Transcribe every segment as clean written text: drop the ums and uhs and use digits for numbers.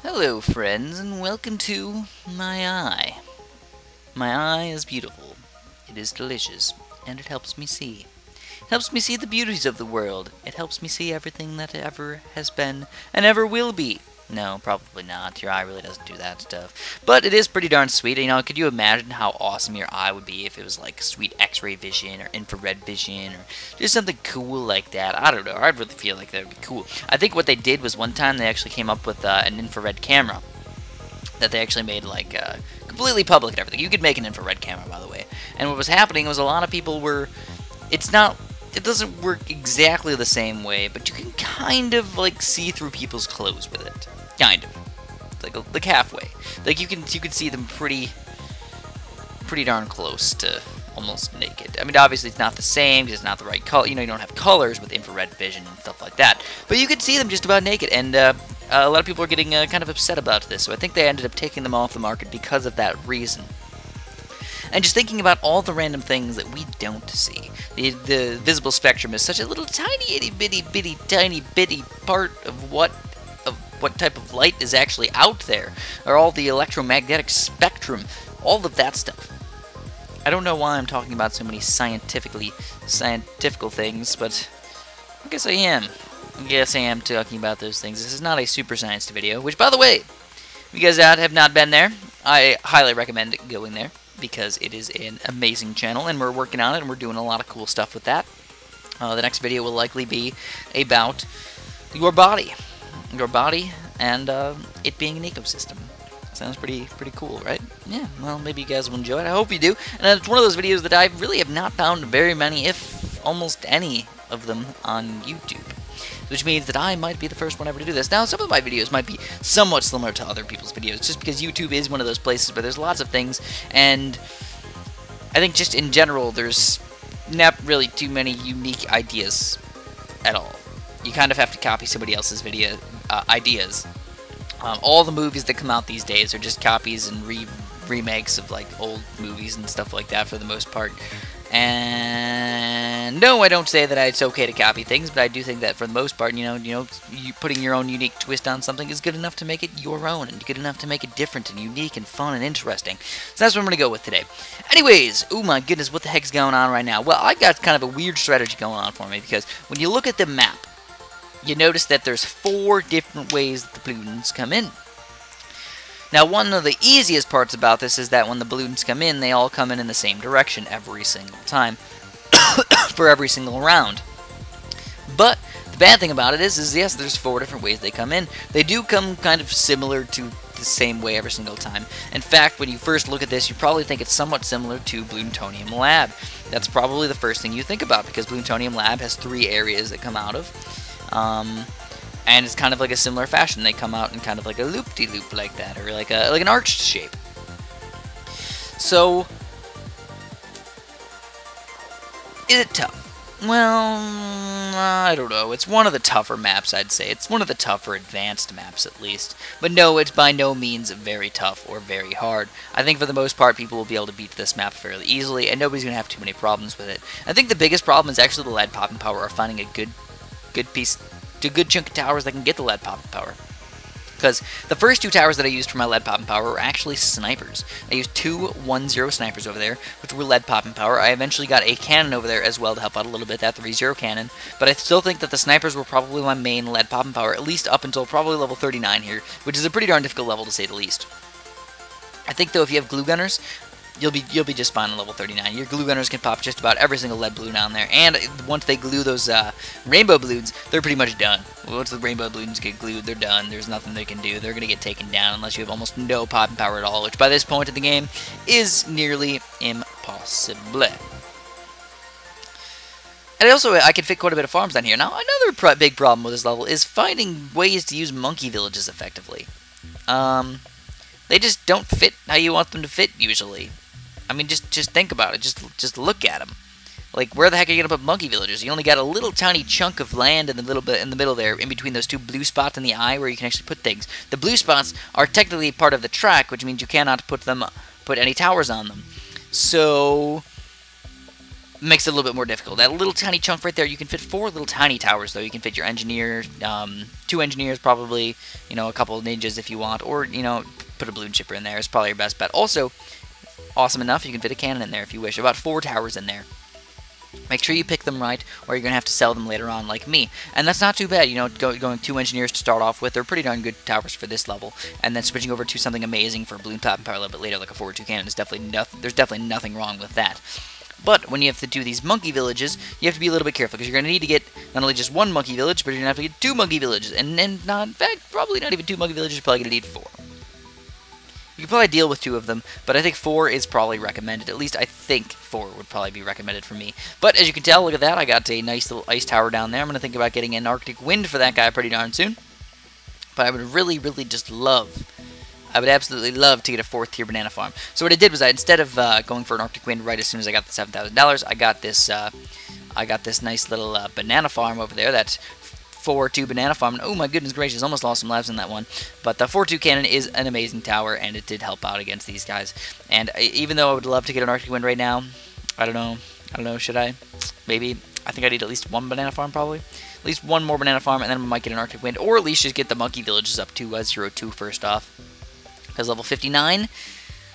Hello, friends, and welcome to my eye. My eye is beautiful, it is delicious, and it helps me see. It helps me see the beauties of the world. It helps me see everything that ever has been and ever will be. No, probably not. Your eye really doesn't do that stuff. But it is pretty darn sweet. You know, could you imagine how awesome your eye would be if it was like sweet X-ray vision or infrared vision or just something cool like that? I don't know. I'd really feel like that would be cool. I think what they did was one time they actually came up with an infrared camera that they actually made like completely public and everything. You could make an infrared camera, by the way. And what was happening was a lot of people were... It doesn't work exactly the same way, but you can kind of like see through people's clothes with it. Kind of. Like halfway. Like you can see them pretty darn close to almost naked. I mean, obviously it's not the same, because it's not the right color. You know, you don't have colors with infrared vision and stuff like that. But you can see them just about naked, and a lot of people are getting kind of upset about this. So I think they ended up taking them off the market because of that reason. And just thinking about all the random things that we don't see. The visible spectrum is such a little tiny itty bitty tiny bitty part of what type of light is actually out there, or all the electromagnetic spectrum, all of that stuff. I don't know why I'm talking about so many scientifical things, but I guess I am. I guess I am talking about those things. This is not a super science video, which, by the way, if you guys have not been there, I highly recommend going there, because it is an amazing channel, and we're working on it, and we're doing a lot of cool stuff with that. The next video will likely be about your body, and it being an ecosystem. Sounds pretty cool, right? Yeah, well, maybe you guys will enjoy it. I hope you do. And it's one of those videos that I really have not found very many, if almost any of them, on YouTube. Which means that I might be the first one ever to do this. Now, some of my videos might be somewhat similar to other people's videos, just because YouTube is one of those places where there's lots of things, and I think just in general, there's not really too many unique ideas at all. You kind of have to copy somebody else's video ideas. All the movies that come out these days are just copies and remakes of like old movies and stuff like that for the most part. And no, I don't say that it's okay to copy things, but I do think that for the most part, you putting your own unique twist on something is good enough to make it your own, and good enough to make it different and unique and fun and interesting. So that's what I'm going to go with today. Anyways, oh my goodness, what the heck's going on right now? Well, I got kind of a weird strategy going on for me, because when you look at the map, you notice that there's 4 different ways that the balloons come in. Now, one of the easiest parts about this is that when the balloons come in, they all come in the same direction every single time for every single round. But the bad thing about it is yes, there's 4 different ways they come in. They do come kind of similar to the same way every single time. In fact, when you first look at this, you probably think it's somewhat similar to Bloons Lab. That's probably the first thing you think about, because Bloons Lab has 3 areas that come out of. And it's kind of like a similar fashion. They come out in kind of like a loop-de-loop like that, or like an arched shape. So, is it tough? Well, I don't know. It's one of the tougher maps, I'd say. It's one of the tougher advanced maps, at least. But no, it's by no means very tough or very hard. I think for the most part, people will be able to beat this map fairly easily, and nobody's going to have too many problems with it. I think the biggest problem is actually the lead popping power, or finding a good chunk of towers that can get the lead popping power. Because the first 2 towers that I used for my lead popping power were actually snipers. I used 2 1-0 snipers over there, which were lead popping power. I eventually got a cannon over there as well to help out a little bit, that 3-0 cannon. But I still think that the snipers were probably my main lead popping power, at least up until probably level 39 here, which is a pretty darn difficult level to say the least. I think though if you have glue gunners, you'll be just fine on level 39. Your glue gunners can pop just about every single lead balloon on there, and once they glue those rainbow balloons, they're pretty much done. Once the rainbow balloons get glued, they're done. There's nothing they can do. They're going to get taken down unless you have almost no popping power at all, which by this point in the game is nearly impossible. And also, I can fit quite a bit of farms down here. Now, another big problem with this level is finding ways to use monkey villages effectively. They just don't fit how you want them to fit usually. I mean, just think about it. Just look at them. Like, where the heck are you gonna put monkey villagers? You only got a little tiny chunk of land in the middle there, in between those 2 blue spots in the eye, where you can actually put things. The blue spots are technically part of the track, which means you cannot put any towers on them. So makes it a little bit more difficult. That little tiny chunk right there, you can fit 4 little tiny towers, though. You can fit your engineer, 2 engineers probably, you know, a couple of ninjas if you want, or, you know, put a balloon chipper in there. It's probably your best bet. Also, awesome enough, you can fit a cannon in there if you wish. About 4 towers in there. Make sure you pick them right, or you're going to have to sell them later on like me. And that's not too bad, you know, going 2 engineers to start off with. They're pretty darn good towers for this level. And then switching over to something amazing for balloon power a little bit later, like a 4-2 cannon, is definitely there's definitely nothing wrong with that. But when you have to do these monkey villages, you have to be a little bit careful, because you're going to need to get not only just 1 monkey village, but you're going to have to get 2 monkey villages. And then, in fact, probably not even 2 monkey villages, you're probably going to need 4. You can probably deal with 2 of them, but I think 4 is probably recommended. At least I think 4 would probably be recommended for me. But as you can tell, look at that, I got a nice little ice tower down there. I'm going to think about getting an Arctic Wind for that guy pretty darn soon. But I would really, really just love... I would absolutely love to get a 4th tier banana farm. So what I did was, instead of going for an Arctic Wind right as soon as I got the $7,000, I got this nice little banana farm over there. That's 4-2 banana farm. And, oh my goodness gracious, almost lost some lives in that one. But the 4-2 cannon is an amazing tower, and it did help out against these guys. And even though I would love to get an Arctic Wind right now, I don't know, should I? Maybe. I think I need at least 1 banana farm probably. At least 1 more banana farm, and then I might get an Arctic Wind, or at least just get the monkey villages up to 0-2 first off. Because level 59,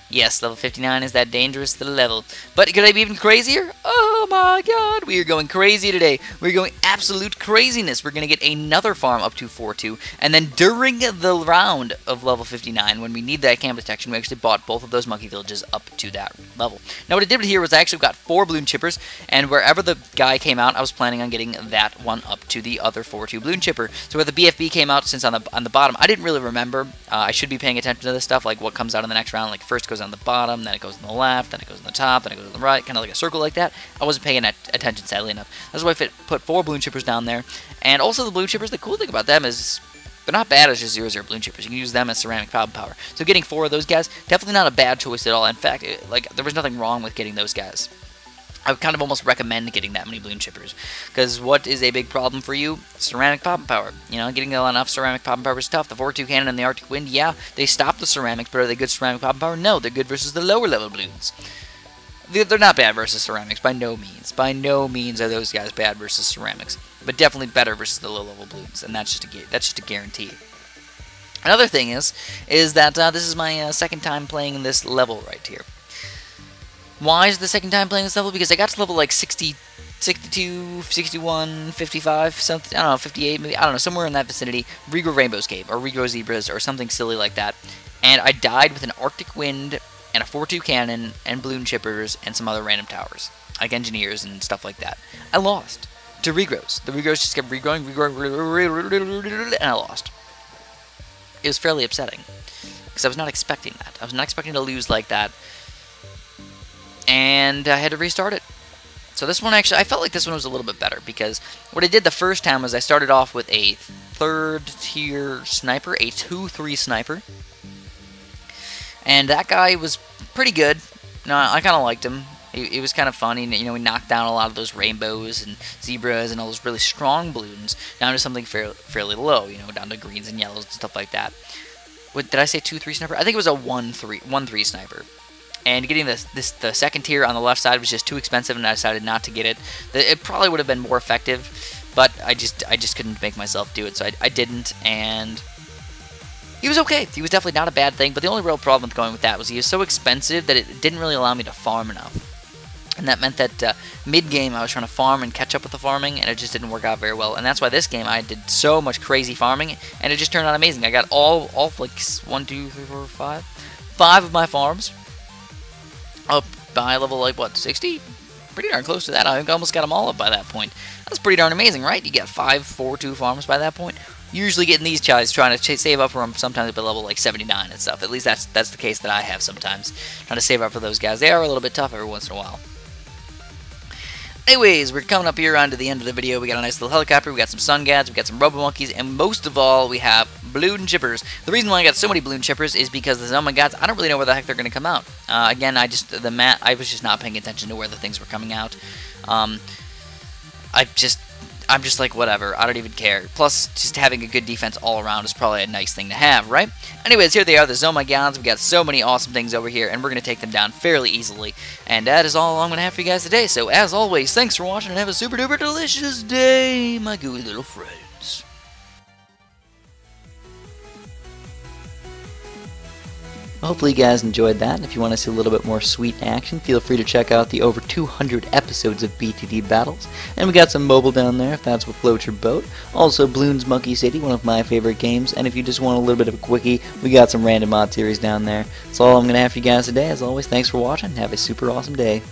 yes, level 59 is that dangerous little level. But could I be even crazier? Oh my god, we are going crazy today. We're going absolute craziness. We're going to get another farm up to 4-2. And then during the round of level 59, when we need that cam detection, we actually bought both of those monkey villages up to that level. Now what I did here was I actually got 4 balloon chippers, and wherever the guy came out, I was planning on getting that one up to the other 4-2 balloon chipper. So where the BFB came out, since on the bottom, I didn't really remember. I should be paying attention to this stuff, like what comes out in the next round. Like first goes on the bottom, then it goes on the left, then it goes on the top, then it goes on the right, kind of like a circle like that. I wasn't paying attention, sadly enough. That's why I put 4 balloon chippers down there. And also the balloon chippers, the cool thing about them is they're not bad as just 0-0 balloon chippers. You can use them as ceramic power. So getting 4 of those guys, definitely not a bad choice at all. In fact, there was nothing wrong with getting those guys. I would kind of almost recommend getting that many balloon chippers, because what is a big problem for you? Ceramic power. You know, getting enough ceramic power is tough. The 4-2 cannon and the Arctic Wind, yeah, they stop the ceramics, but are they good ceramic power? No, they're good versus the lower level balloons. They're not bad versus ceramics, by no means. By no means are those guys bad versus ceramics, but definitely better versus the low level balloons, and that's just a guarantee. Another thing is that this is my second time playing this level right here. Why is it the second time playing this level? Because I got to level like 60, 62, 61, 55, something, I don't know, 58, maybe, I don't know, somewhere in that vicinity. Regrow Rainbow's Cave, or Regrow Zebras, or something silly like that. And I died with an Arctic Wind, and a 4-2 cannon, and balloon chippers, and some other random towers, like engineers and stuff like that. I lost to regrows. The regrows just kept regrowing, and I lost. It was fairly upsetting, because I was not expecting that. I was not expecting to lose like that. And I had to restart it. So this one actually, I felt like this one was a little bit better, because what I did the first time was I started off with a 3rd tier sniper, a 2-3 sniper. And that guy was pretty good. No, I kind of liked him. It was kind of funny. You know, we knocked down a lot of those rainbows and zebras and all those really strong balloons down to something fairly low, you know, down to greens and yellows and stuff like that. What, did I say 2-3 sniper? I think it was a 1-3 sniper. And getting the second tier on the left side was just too expensive, and I decided not to get it. It probably would have been more effective, but I just couldn't make myself do it, so I didn't. And he was okay. He was definitely not a bad thing, but the only real problem with going with that was he was so expensive that it didn't really allow me to farm enough. And that meant that mid-game I was trying to farm and catch up with the farming, and it just didn't work out very well. And that's why this game I did so much crazy farming, and it just turned out amazing. I got all like 1, 2, 3, 4, 5 of my farms up by level, like, what, 60? Pretty darn close to that. I think I almost got them all up by that point. That's pretty darn amazing, right? You get 5 4-2 farms by that point. Usually getting these guys, trying to save up for them sometimes at level like 79 and stuff. At least that's the case that I have sometimes. Trying to save up for those guys. They are a little bit tough every once in a while. Anyways, we're coming up here onto the end of the video. We got a nice little helicopter, we got some sun gads, we got some robo monkeys, and most of all, we have balloon chippers. The reason why I got so many balloon chippers is because the Zelma gods, I don't really know where the heck they're going to come out. Again, I was just not paying attention to where the things were coming out. I I'm just like, whatever, I don't even care. Plus, just having a good defense all around is probably a nice thing to have, right? Anyways, here they are, the Zomagons. We got so many awesome things over here, and we're going to take them down fairly easily. And that is all I'm going to have for you guys today. So, as always, thanks for watching, and have a super duper delicious day, my gooey little friends. Hopefully you guys enjoyed that. If you want to see a little bit more sweet action, feel free to check out the over 200 episodes of BTD Battles. And we got some mobile down there if that's what floats your boat. Also Bloons Monkey City, one of my favorite games. And if you just want a little bit of a quickie, we got some random mod series down there. That's all I'm going to have for you guys today. As always, thanks for watching. Have a super awesome day.